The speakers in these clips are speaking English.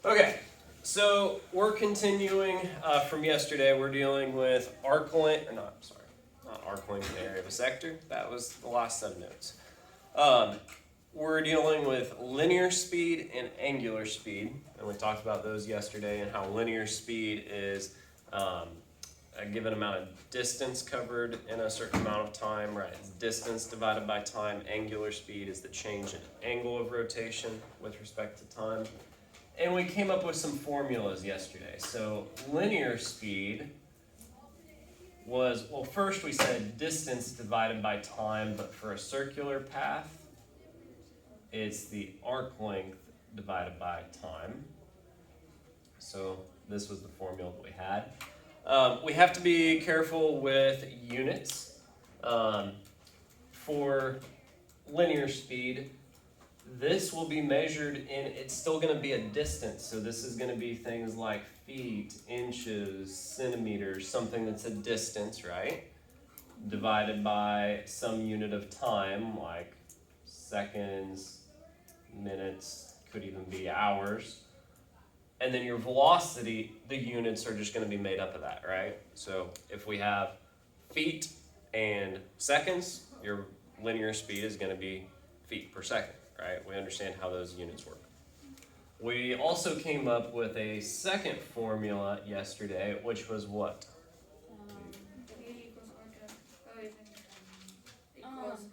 Okay, so we're continuing from yesterday. We're dealing with arc length, or not, sorry, not arc length in the area of a sector. That was the last set of notes. We're dealing with linear speed and angular speed, and we talked about those yesterday and how linear speed is a given amount of distance covered in a certain amount of time, right? It's distance divided by time. Angular speed is the change in angle of rotation with respect to time. And we came up with some formulas yesterday. So linear speed was, well, first we said distance divided by time, but for a circular path, it's the arc length divided by time. So this was the formula that we had. We have to be careful with units. For linear speed, this will be measured in, it's still going to be a distance. So this is going to be things like feet, inches, centimeters, something that's a distance, right? Divided by some unit of time, like seconds, minutes, could even be hours. And then your velocity, the units are just going to be made up of that, right? So if we have feet and seconds, your linear speed is going to be feet per second, right? We understand how those units work. We also came up with a second formula yesterday, which was what?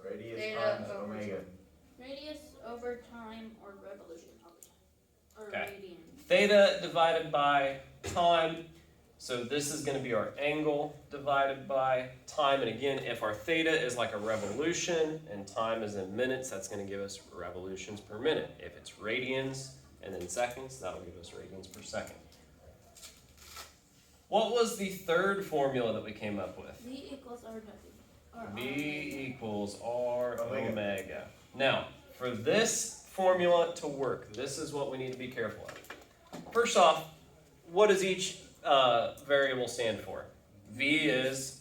Radius times omega. Radius over time or revolution over time. Or Okay. radians. Theta divided by time. So this is going to be our angle divided by time. And again, if our theta is like a revolution and time is in minutes, that's going to give us revolutions per minute. If it's radians and then seconds, that'll give us radians per second. What was the third formula that we came up with? V equals RW. V equals R omega. Now, for this formula to work, this is what we need to be careful of. First off, what does each variable stand for? V is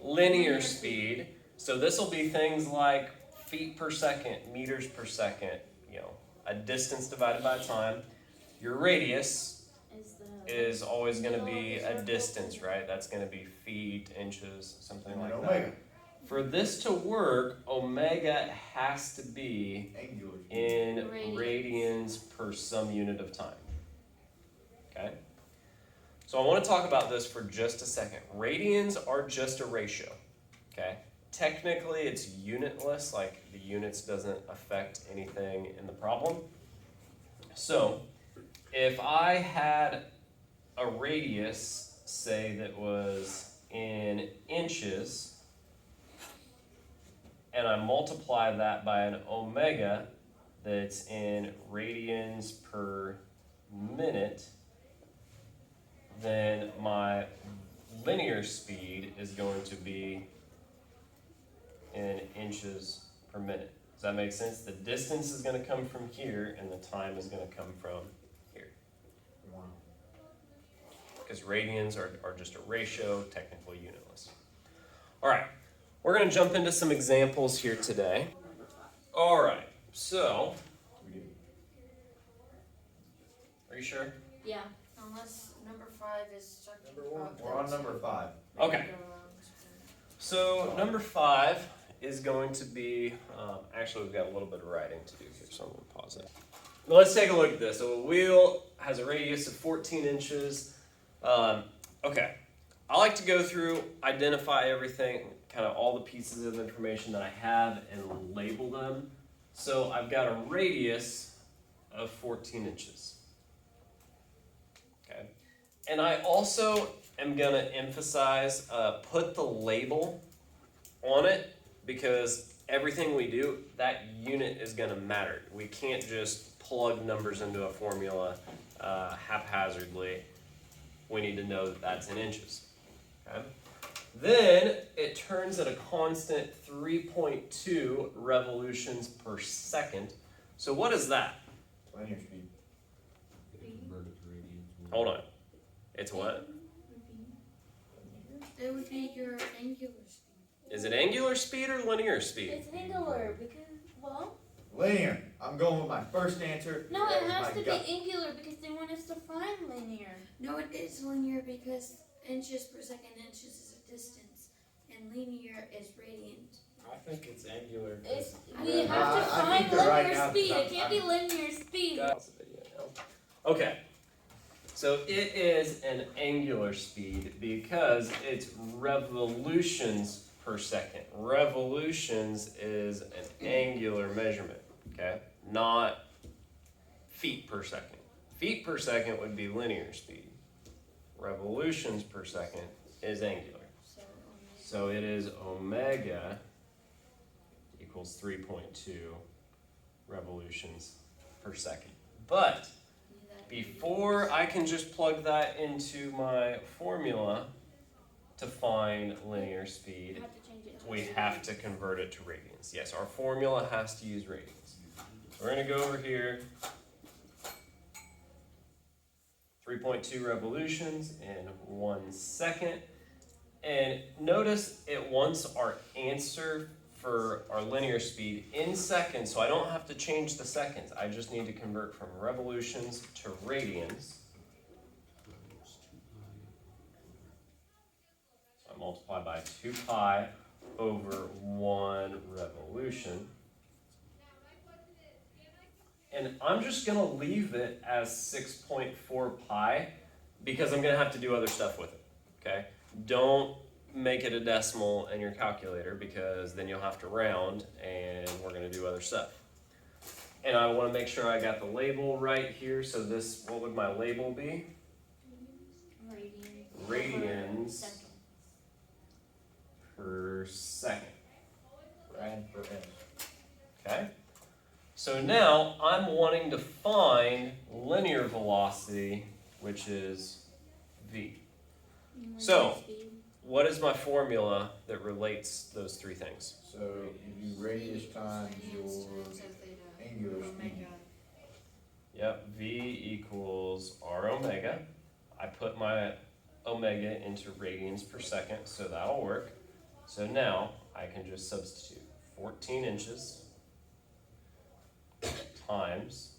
linear speed. So this will be things like feet per second, meters per second, a distance divided by time. Your radius is always going to be a distance, right? That's going to be feet, inches, something like that. For this to work, omega has to be in radians per some unit of time. Okay? So I want to talk about this for just a second. Radians are just a ratio. Okay? Technically, it's unitless, like the units doesn't affect anything in the problem. So, if I had a radius, say that was in inches, and I multiply that by an omega that's in radians per minute, then my linear speed is going to be in inches per minute. Does that make sense? The distance is going to come from here, and the time is going to come from here. Because radians are just a ratio, technically unitless. All right, we're going to jump into some examples here today. All right, so, are you sure? Yeah, unless number 5 is Number 1. We're on number 5. Okay. So number 5 is going to be, actually we've got a little bit of writing to do here, so I'm going to pause it. Let's take a look at this. So a wheel has a radius of 14 inches. Okay, I like to go through, identify everything, kind of all the pieces of information that I have and label them. So I've got a radius of 14 inches. Okay, and I also am going to emphasize, put the label on it, because everything we do, that unit is going to matter. We can't just plug numbers into a formula haphazardly. We need to know that that's in inches. Okay? Then it turns at a constant 3.2 revolutions per second. So what is that? Linear speed. Hold on. It's what? It would be your angular speed. Is it angular speed or linear speed? It's angular because, well, Linear. I'm going with my first answer. No, That it was has my to gut. be angular because they want us to find linear. No, it is linear because inches per second, inches is a distance, and linear is radians. I think it's angular. It's, I we don't have know. to I find think they're right linear now, speed. 'cause It can't be linear speed. That's the video now. Okay. So it is an angular speed because it's revolutions per second. Revolutions is an angular measurement, okay? Not feet per second. Feet per second would be linear speed. Revolutions per second is angular. So it is omega equals 3.2 revolutions per second. But before I can just plug that into my formula to find linear speed, we have to convert it to radians. Yes, our formula has to use radians. So we're going to go over here. 3.2 revolutions in 1 second. And notice it wants our answer for our linear speed in seconds, so I don't have to change the seconds. I just need to convert from revolutions to radians. So I multiply by 2 pi over 1 revolution. And I'm just going to leave it as 6.4 pi because I'm going to have to do other stuff with it, okay? Don't make it a decimal in your calculator because then you'll have to round and we're going to do other stuff. And I want to make sure I got the label right here. So this, what would my label be? Radians per second. Rad per inch. Okay. So now I'm wanting to find linear velocity, which is v. So, what is my formula that relates those three things? So you do radius times your angular speed. Yep, v equals r omega. I put my omega into radians per second, so that'll work. So now I can just substitute 14 inches times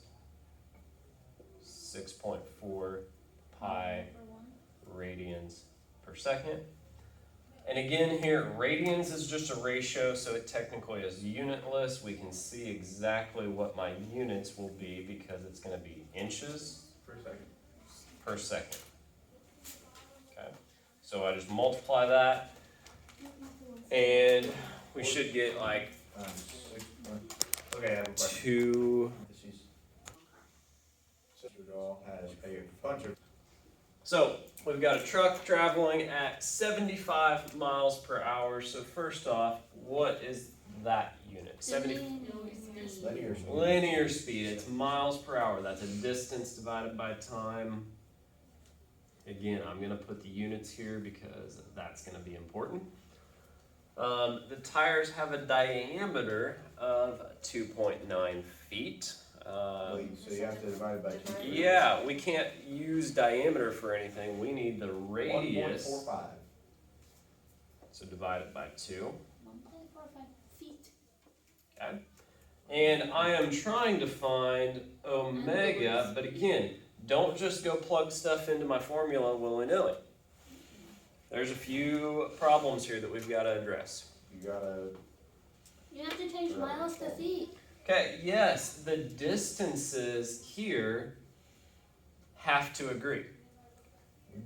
6.4 pi radians per second. And again here, radians is just a ratio, so it technically is unitless. We can see exactly what my units will be because it's going to be inches Per second. per second. Okay, so I just multiply that, and we should get like 6. Okay, I have a question. 2. So it all has a bunch of. So we've got a truck traveling at 75 miles per hour. So first off, what is that unit? 70 Linear speed. linear speed. It's miles per hour. That's a distance divided by time. Again, I'm going to put the units here because that's going to be important. The tires have a diameter of 2.9 feet. Wait, so you have to divide it by 2. Yeah, we can't use diameter for anything. We need the radius. 1.45. So divide it by 2. 1.45 feet. Okay. And I am trying to find omega, but again, don't just go plug stuff into my formula willy-nilly. There's a few problems here that we've got to address. You gotta. You have to change miles to feet. Okay, yes, the distances here have to agree.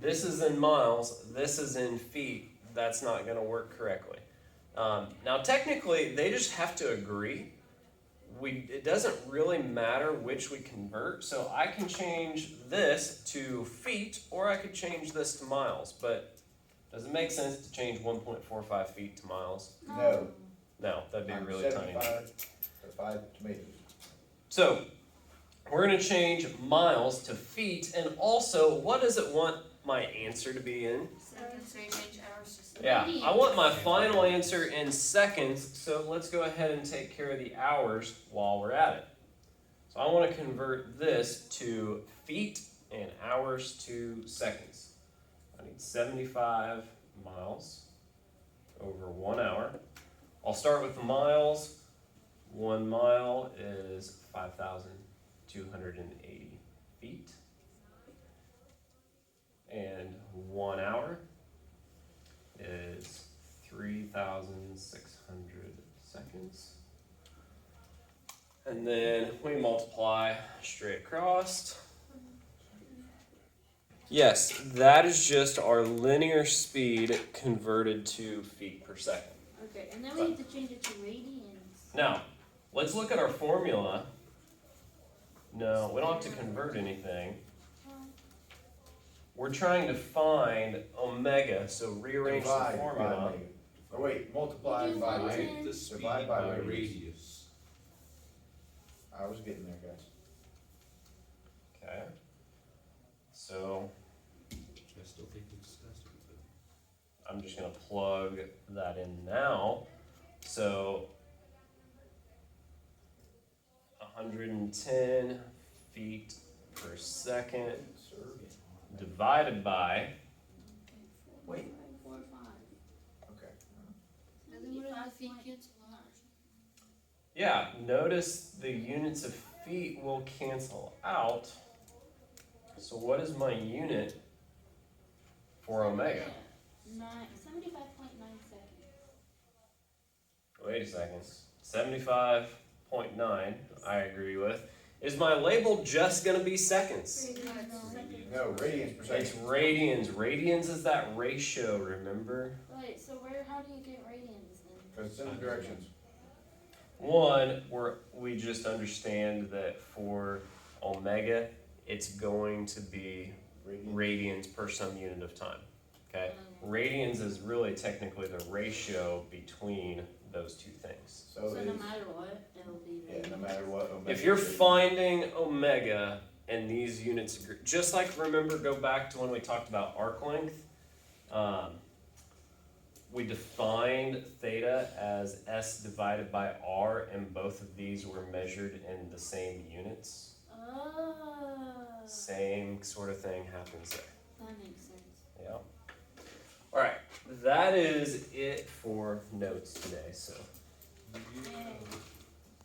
This is in miles, this is in feet. That's not going to work correctly. Now, technically, they just have to agree. It doesn't really matter which we convert, so I can change this to feet, or I could change this to miles, but does it make sense to change 1.45 feet to miles? No. No, that'd be I'm really tiny. 75 or 5 tomatoes. So, we're going to change miles to feet, and also, what does it want my answer to be in? Yeah, I want my final answer in seconds, so let's go ahead and take care of the hours while we're at it. So I want to convert this to feet and hours to seconds. I need 75 miles over 1 hour. I'll start with the miles. 1 mile is 5,280 feet. And 1 hour is 3,600 seconds. And then we multiply straight across. Yes, that is just our linear speed converted to feet per second. Okay, and then we have to change it to radians. Now, let's look at our formula. No, we don't have to convert anything. We're trying to find omega, so rearrange the Divide by formula. omega. Oh wait, multiply You do by 110. radius. Rate the speed Divide by by radius. radius. I was getting there, guys. Okay. So I still think we discussed it, but I'm just gonna plug that in now. So 110 feet per second divided by, Wait. 4.45. Okay. And then what are the feet cancel out? yeah, notice the units of feet will cancel out. So what is my unit for omega? 75.9 seconds. Wait a second. 75.9, I agree with. Is my label just going to be seconds? No, radians per It's second. radians. Radians is that ratio, remember? Wait, so how do you get radians then? Because it's in the directions. One, we just understand that for omega, it's going to be Radians. radians per some unit of time. Okay? Radians is really technically the ratio between those two things. So So it no is, matter what, it'll be yeah, radians. no matter what omega. If you're is. finding omega and these units agree, just like remember, go back to when we talked about arc length. We defined theta as S divided by R, and both of these were measured in the same units. Oh, Same sort of thing happens there. that makes sense. Yeah. All right, that is it for notes today. So Yay.